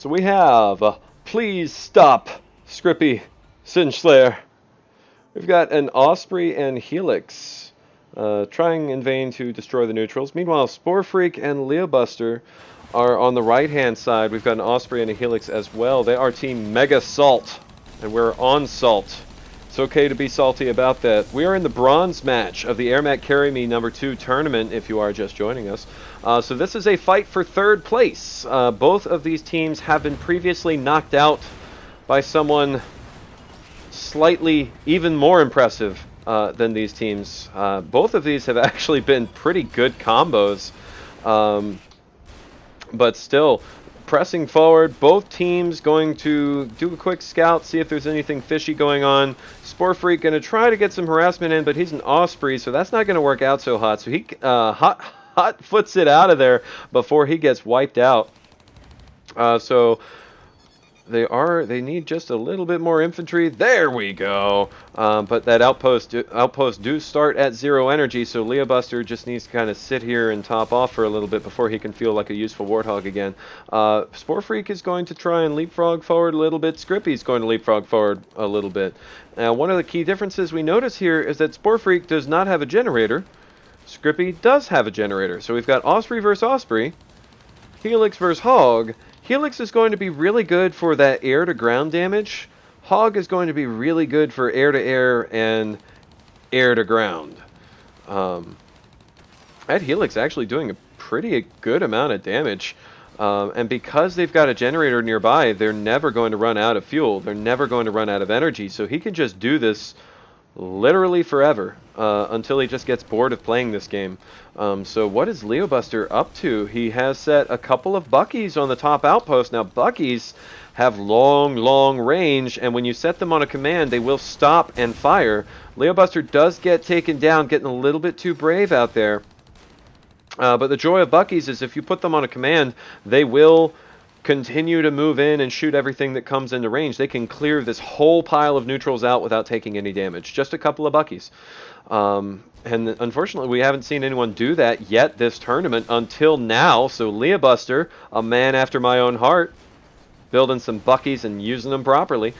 So we have, please stop, Scrippy, Singeslayer. We've got an Osprey and Helix, trying in vain to destroy the neutrals. Meanwhile, Sporefreak and Liobuster are on the right-hand side. We've got an Osprey and a Helix as well. They are Team Mega Salt, and we're on Salt. It's okay to be salty about that. We are in the bronze match of the Airmech Carry Me #2 tournament, if you are just joining us. So this is a fight for third place. Both of these teams have been previously knocked out by someone slightly even more impressive than these teams. Both of these have actually been pretty good combos. But still, pressing forward, both teams going to do a quick scout, see if there's anything fishy going on. Sporefreak going to try to get some harassment in, but he's an Osprey, so that's not going to work out so hot. So he hot foots it out of there before he gets wiped out. So they need just a little bit more infantry. There we go. But that outpost do start at 0 energy, so Liobuster just needs to kind of sit here and top off for a little bit before he can feel like a useful Warthog again. Sporefreak is going to try and leapfrog forward a little bit. Scrippy is going to leapfrog forward a little bit. Now, one of the key differences we notice here is that Sporefreak does not have a generator. Scrippy does have a generator. So we've got Osprey versus Osprey, Helix versus Hog. Helix is going to be really good for that air-to-ground damage. Hog is going to be really good for air-to-air and air-to-ground. That Helix actually doing a pretty good amount of damage. And because they've got a generator nearby, they're never going to run out of fuel. They're never going to run out of energy. So he can just do this literally forever until he just gets bored of playing this game. So what is Liobuster up to? He has set a couple of Buckies on the top outpost. Now Buckies have long range, and when you set them on a command, they will stop and fire. Liobuster does get taken down, getting a little bit too brave out there. But the joy of Buckies is if you put them on a command, they will continue to move in and shoot everything that comes into range. They can clear this whole pile of neutrals out without taking any damage. Just a couple of Buckies. And unfortunately, we haven't seen anyone do that yet this tournament until now. So Liobuster, a man after my own heart, building some Buckies and using them properly.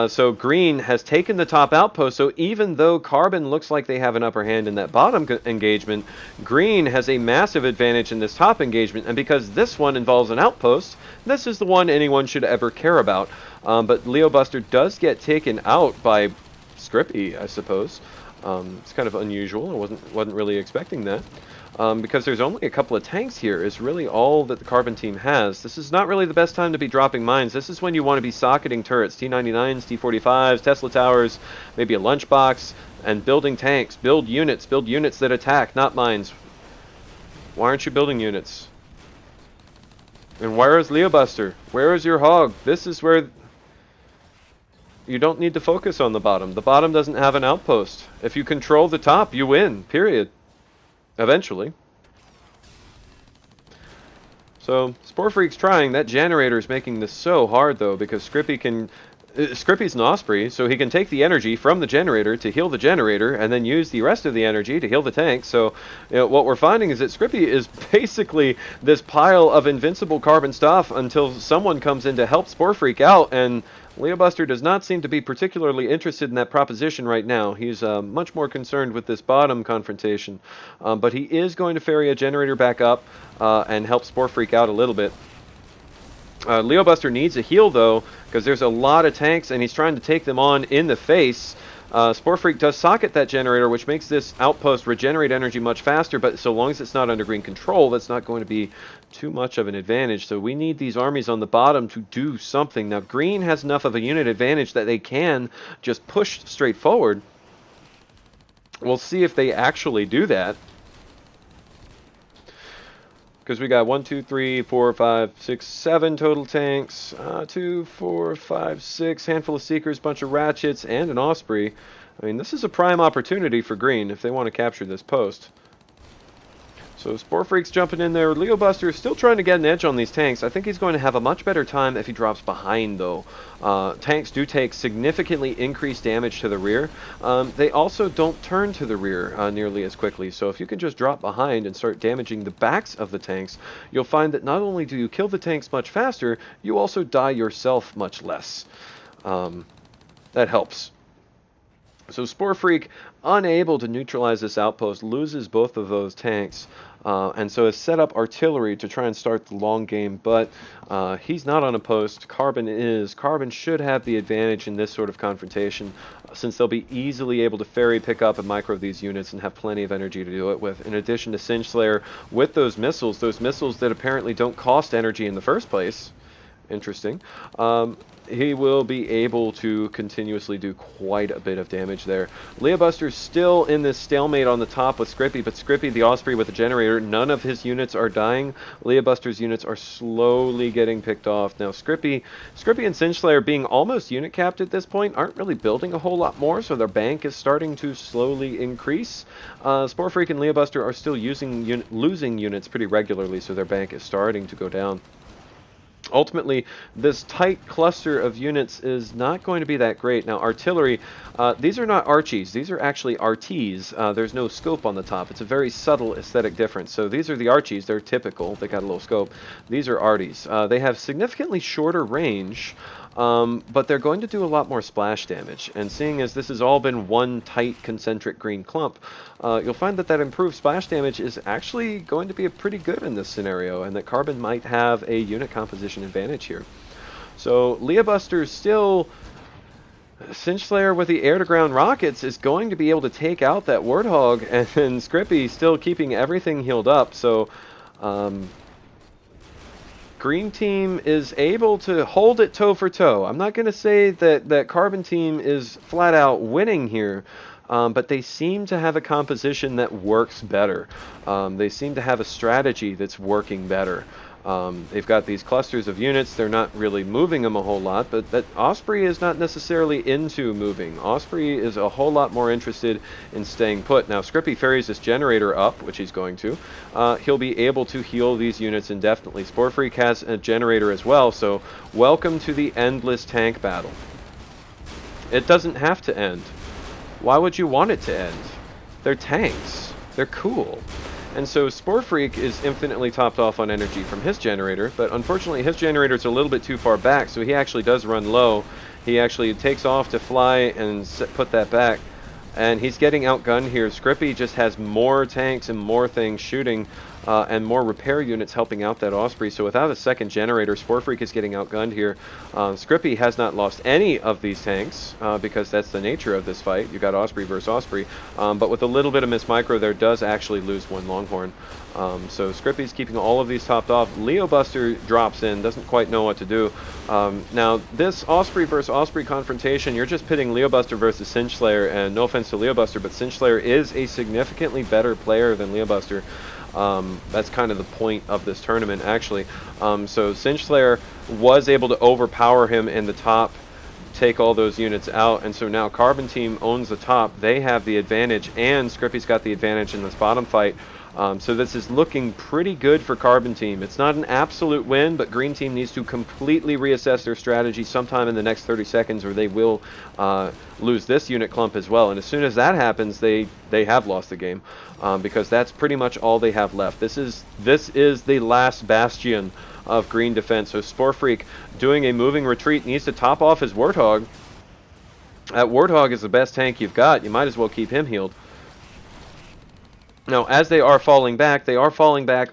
So Green has taken the top outpost, so even though Carbon looks like they have an upper hand in that bottom engagement, Green has a massive advantage in this top engagement, and because this one involves an outpost, this is the one anyone should ever care about. But Liobuster does get taken out by Scrippy, I suppose. It's kind of unusual. I wasn't really expecting that. Because there's only a couple of tanks here is really all that the Carbon team has. This is not really the best time to be dropping mines. This is when you want to be socketing turrets, T-99s, T-45s, Tesla towers, maybe a lunchbox, and building tanks. Build units that attack, not mines. Why aren't you building units? And where is Liobuster? Where is your Hog? This is where you don't need to focus on the bottom. The bottom doesn't have an outpost. If you control the top, you win, period. Eventually. So, Sporefreak's trying. That generator is making this so hard, though, because Scrippy's an Osprey, so he can take the energy from the generator to heal the generator, and then use the rest of the energy to heal the tank. So, you know, what we're finding is that Scrippy is basically this pile of invincible Carbon stuff until someone comes in to help Sporefreak out, and Liobuster does not seem to be particularly interested in that proposition right now. He's much more concerned with this bottom confrontation. But he is going to ferry a generator back up and help Sporefreak out a little bit. Liobuster needs a heal, though, because there's a lot of tanks, and he's trying to take them on in the face. Sporefreak does socket that generator, which makes this outpost regenerate energy much faster, but so long as it's not under green control, that's not going to be too much of an advantage. So we need these armies on the bottom to do something. Now, green has enough of a unit advantage that they can just push straight forward. We'll see if they actually do that. Because we got 1, 2, 3, 4, 5, 6, 7 total tanks. 2, 4, 5, 6. Handful of Seekers, bunch of Ratchets, and an Osprey. I mean, this is a prime opportunity for green if they want to capture this post. So sporefreak's jumping in there. Liobuster is still trying to get an edge on these tanks. I think he's going to have a much better time if he drops behind, though. Tanks do take significantly increased damage to the rear. They also don't turn to the rear nearly as quickly. So if you can just drop behind and start damaging the backs of the tanks, you'll find that not only do you kill the tanks much faster, you also die yourself much less. That helps. So sporefreak, unable to neutralize this outpost, loses both of those tanks, and so has set up artillery to try and start the long game, but he's not on a post. Carbon is. Carbon should have the advantage in this sort of confrontation, since they'll be easily able to ferry pick up and micro these units and have plenty of energy to do it with, in addition to Singeslayer with those missiles that apparently don't cost energy in the first place. Interesting. He will be able to continuously do quite a bit of damage there. Liobuster's still in this stalemate on the top with Scrippy, but Scrippy, the Osprey with the generator, none of his units are dying. Liobuster's units are slowly getting picked off. Now Scrippy and Singeslayer, being almost unit capped at this point, aren't really building a whole lot more, so their bank is starting to slowly increase. Sporefreak and Liobuster are still losing units pretty regularly, so their bank is starting to go down. Ultimately, this tight cluster of units is not going to be that great. Now, artillery, these are not Archies. These are actually RTs. There's no scope on the top. It's a very subtle aesthetic difference. So these are the Archies. They're typical. They got a little scope. These are Arties. They have significantly shorter range, but they're going to do a lot more splash damage. And seeing as this has all been one tight concentric green clump, you'll find that improved splash damage is actually going to be pretty good in this scenario, and that Carbon might have a unit composition advantage here. So Liobuster still, Singeslayer with the air-to-ground rockets is going to be able to take out that Warthog, and then Scrippy still keeping everything healed up. So Green team is able to hold it toe for toe. I'm not going to say that Carbon team is flat out winning here, but they seem to have a composition that works better. They seem to have a strategy that's working better. They've got these clusters of units. They're not really moving them a whole lot, but that Osprey is not necessarily into moving. Osprey is a whole lot more interested in staying put. Now, Scrippy ferries this generator up, which he's going to. He'll be able to heal these units indefinitely. Sporefreak has a generator as well, so welcome to the endless tank battle. It doesn't have to end. Why would you want it to end? They're tanks. They're cool. And so Sporefreak is infinitely topped off on energy from his generator, but unfortunately his generator is a little bit too far back, so he actually does run low. He actually takes off to fly and put that back, and he's getting outgunned here. Scrippy just has more tanks and more things shooting, and more repair units helping out that Osprey. So without a second generator, Sporefreak is getting outgunned here. Scrippy has not lost any of these tanks, because that's the nature of this fight. You got Osprey versus Osprey, but with a little bit of miss micro there, does actually lose one Longhorn. So Scrippy's keeping all of these topped off. Liobuster drops in, doesn't quite know what to do. Now, this Osprey versus Osprey confrontation, you're just pitting Liobuster versus Singeslayer, and no offense to Liobuster, but Singeslayer is a significantly better player than Liobuster. That's kind of the point of this tournament, actually. So Singeslayer was able to overpower him in the top, take all those units out, and so now Carbon team owns the top. They have the advantage, and Scrippy's got the advantage in this bottom fight. So this is looking pretty good for Carbon team. It's not an absolute win, but Green team needs to completely reassess their strategy sometime in the next 30 seconds, or they will lose this unit clump as well. And as soon as that happens, they have lost the game, because that's pretty much all they have left. This is the last bastion of Green defense. So Sporefreak, doing a moving retreat, needs to top off his Warthog. That Warthog is the best tank you've got. You might as well keep him healed. Now, as they are falling back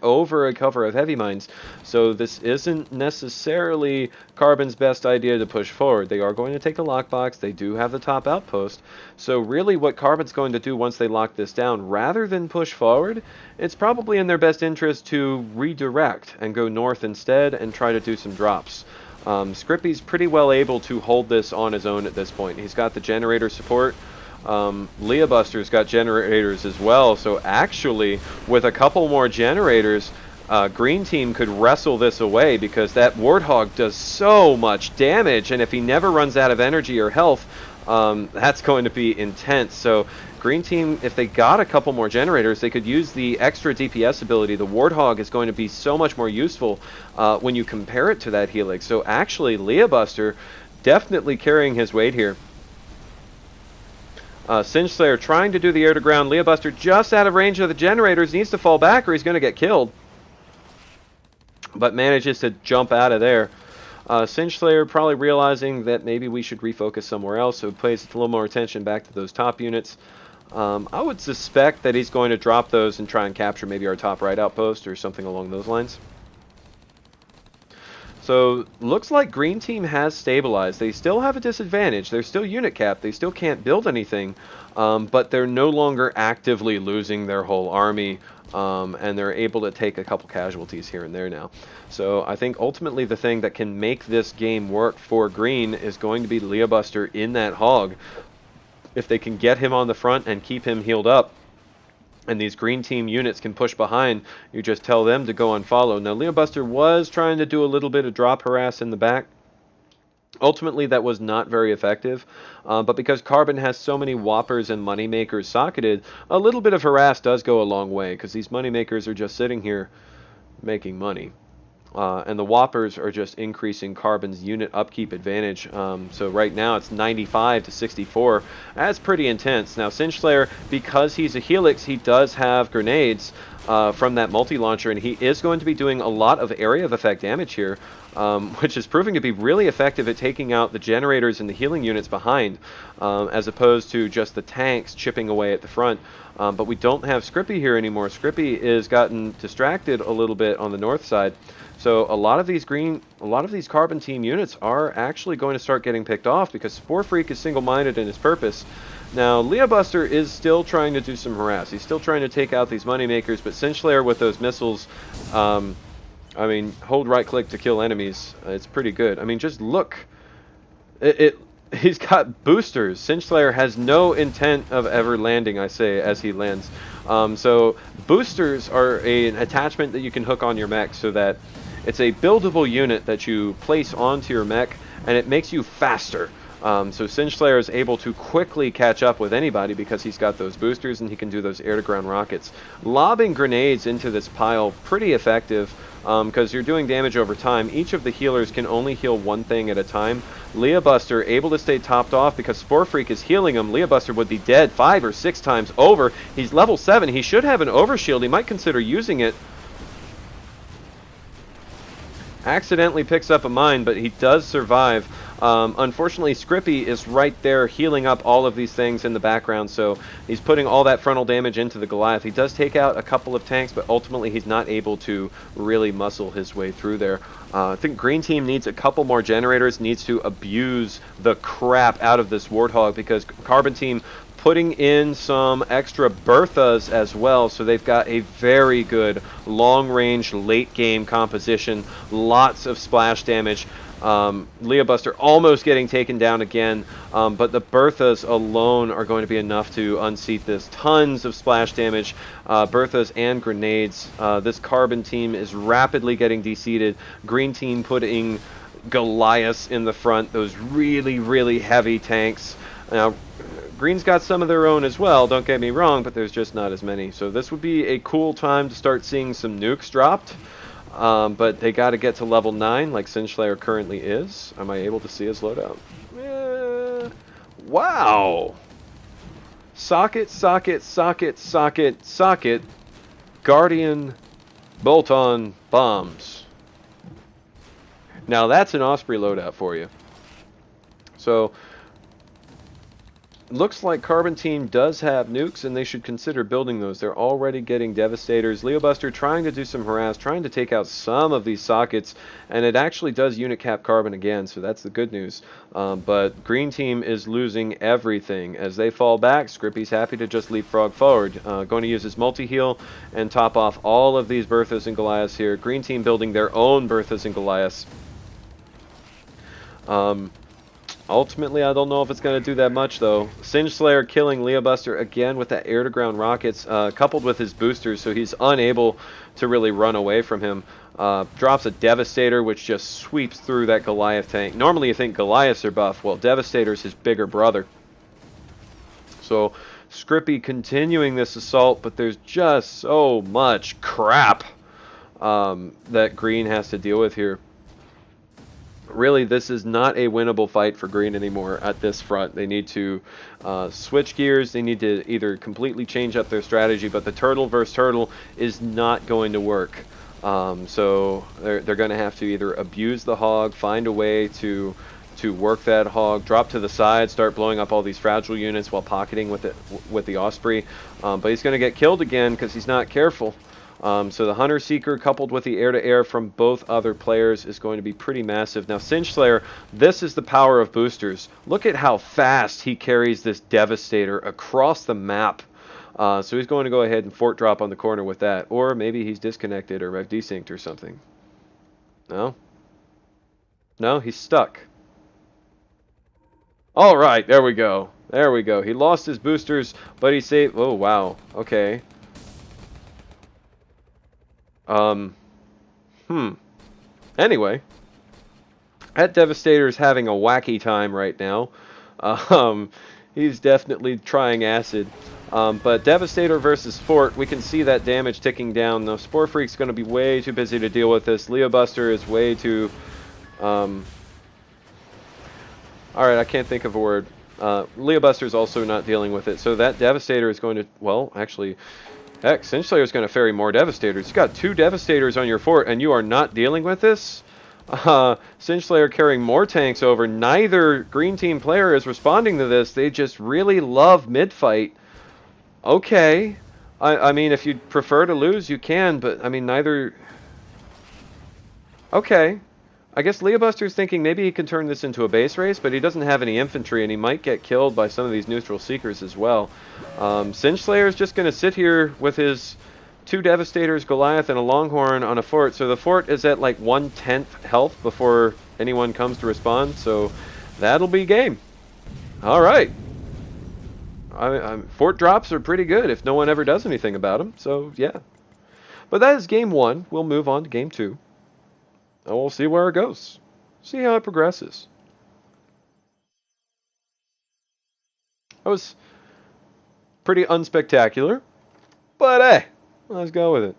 over a cover of heavy mines, so this isn't necessarily Carbon's best idea to push forward. They are going to take the lockbox. They do have the top outpost. So really what Carbon's going to do once they lock this down, rather than push forward, it's probably in their best interest to redirect and go north instead and try to do some drops. Scrippy's pretty well able to hold this on his own at this point. He's got the generator support. Liobuster's got generators as well, so actually with a couple more generators, Green team could wrestle this away, because that Warthog does so much damage, and if he never runs out of energy or health, that's going to be intense. So green team, if they got a couple more generators, they could use the extra DPS ability. The Warthog is going to be so much more useful when you compare it to that Helix. So actually, Liobuster definitely carrying his weight here. Singeslayer trying to do the air-to-ground. Liobuster just out of range of the generators, needs to fall back or he's going to get killed. But manages to jump out of there. Singeslayer probably realizing that maybe we should refocus somewhere else, so pays a little more attention back to those top units. I would suspect that he's going to drop those and try and capture maybe our top right outpost or something along those lines. So, looks like green team has stabilized. They still have a disadvantage. They're still unit capped. They still can't build anything, but they're no longer actively losing their whole army, and they're able to take a couple casualties here and there now. So, I think ultimately the thing that can make this game work for green is going to be Liobuster in that hog. If they can get him on the front and keep him healed up, and these green team units can push behind, you just tell them to go and follow. Now, Liobuster was trying to do a little bit of drop harass in the back. Ultimately, that was not very effective, but because Carbon has so many whoppers and moneymakers socketed, a little bit of harass does go a long way, because these moneymakers are just sitting here making money. And the whoppers are just increasing Carbon's unit upkeep advantage. So right now it's 95 to 64. That's pretty intense. Now Singeslayer, because he's a Helix, he does have grenades from that multi-launcher, and he is going to be doing a lot of area of effect damage here, which is proving to be really effective at taking out the generators and the healing units behind, as opposed to just the tanks chipping away at the front. But we don't have Scrippy here anymore. Scrippy is gotten distracted a little bit on the north side. So a lot of these Carbon team units are actually going to start getting picked off because sporefreak is single-minded in his purpose. Now, Liobuster is still trying to do some harass. He's still trying to take out these moneymakers, but Singeslayer with those missiles, I mean, hold right-click to kill enemies. It's pretty good. I mean, just look. He's got boosters. Singeslayer has no intent of ever landing, I say, as he lands. So boosters are an attachment that you can hook on your mech so that it's a buildable unit that you place onto your mech, and it makes you faster. So Singeslayer is able to quickly catch up with anybody because he's got those boosters and he can do those air-to-ground rockets. Lobbing grenades into this pile, pretty effective because you're doing damage over time. Each of the healers can only heal one thing at a time. Liobuster able to stay topped off because sporefreak is healing him. Liobuster would be dead 5 or 6 times over. He's level 7. He should have an overshield. He might consider using it. Accidentally picks up a mine, but he does survive. Unfortunately, Scrippy is right there healing up all of these things in the background, so he's putting all that frontal damage into the Goliath. He does take out a couple of tanks, but ultimately he's not able to really muscle his way through there. I think green team needs a couple more generators, needs to abuse the crap out of this Warthog, because Carbon team putting in some extra Berthas as well, so they've got a very good long-range late-game composition, lots of splash damage. Liobuster almost getting taken down again, but the Berthas alone are going to be enough to unseat this. Tons of splash damage, Berthas and grenades. This Carbon team is rapidly getting deseated. Green team putting Goliaths in the front, those really, really heavy tanks. Now, Green's got some of their own as well, don't get me wrong, but there's just not as many. So this would be a cool time to start seeing some nukes dropped. But they got to get to level 9 like Singeslayer currently is. Am I able to see his loadout? Wow! Socket, socket, socket, socket, socket. Guardian bolt-on bombs. Now that's an Osprey loadout for you. So looks like Carbon team does have nukes, and they should consider building those. They're already getting Devastators. Liobuster trying to do some harass, trying to take out some of these sockets, and it actually does unit cap Carbon again, so that's the good news. But green team is losing everything. As they fall back, Scrippy's happy to just leapfrog forward. Going to use his multi-heal and top off all of these Berthas and Goliaths here. Green team building their own Berthas and Goliaths. Ultimately, I don't know if it's going to do that much, though. Singeslayer killing Liobuster again with that air-to-ground rockets, coupled with his boosters, so he's unable to really run away from him. Drops a Devastator, which just sweeps through that Goliath tank. Normally, you think Goliaths are buff. Well, Devastator's his bigger brother. So, Scrippy continuing this assault, but there's just so much crap that Green has to deal with here. Really, this is not a winnable fight for Green anymore at this front. They need to switch gears. They need to either completely change up their strategy, but the turtle versus turtle is not going to work. So they're going to have to either abuse the hog, find a way to work that hog, drop to the side, start blowing up all these fragile units while pocketing with the Osprey. But he's going to get killed again because he's not careful. So the Hunter Seeker coupled with the air-to-air from both other players is going to be pretty massive. Now Singeslayer, this is the power of boosters. Look at how fast he carries this Devastator across the map. So he's going to go ahead and fort drop on the corner with that. Or maybe he's disconnected or rev desynced or something. No? No, he's stuck. Alright, there we go. There we go. He lost his boosters, but he saved... Oh, wow. Okay. Anyway, that Devastator's having a wacky time right now. He's definitely trying acid. But Devastator versus Fort, we can see that damage ticking down. The Sporefreak's going to be way too busy to deal with this. Liobuster is way too... Alright, I can't think of a word. Liobuster's also not dealing with it. So that Devastator is going to... Well, actually... Heck, Singeslayer is going to ferry more Devastators. You've got 2 Devastators on your fort, and you are not dealing with this? Singeslayer carrying more tanks over. Neither Green Team player is responding to this. They just really love mid-fight. Okay. I mean, if you'd prefer to lose, you can, but, I mean, neither... Okay. I guess Liobuster's thinking maybe he can turn this into a base race, but he doesn't have any infantry, and he might get killed by some of these neutral seekers as well. Singeslayer's just going to sit here with his 2 Devastators, Goliath, and a Longhorn on a fort. So the fort is at like 1/10 health before anyone comes to respond, so that'll be game. Alright. Fort drops are pretty good if no one ever does anything about them, so yeah. But that is game 1. We'll move on to game 2. And we'll see where it goes. See how it progresses. That was pretty unspectacular. But hey, let's go with it.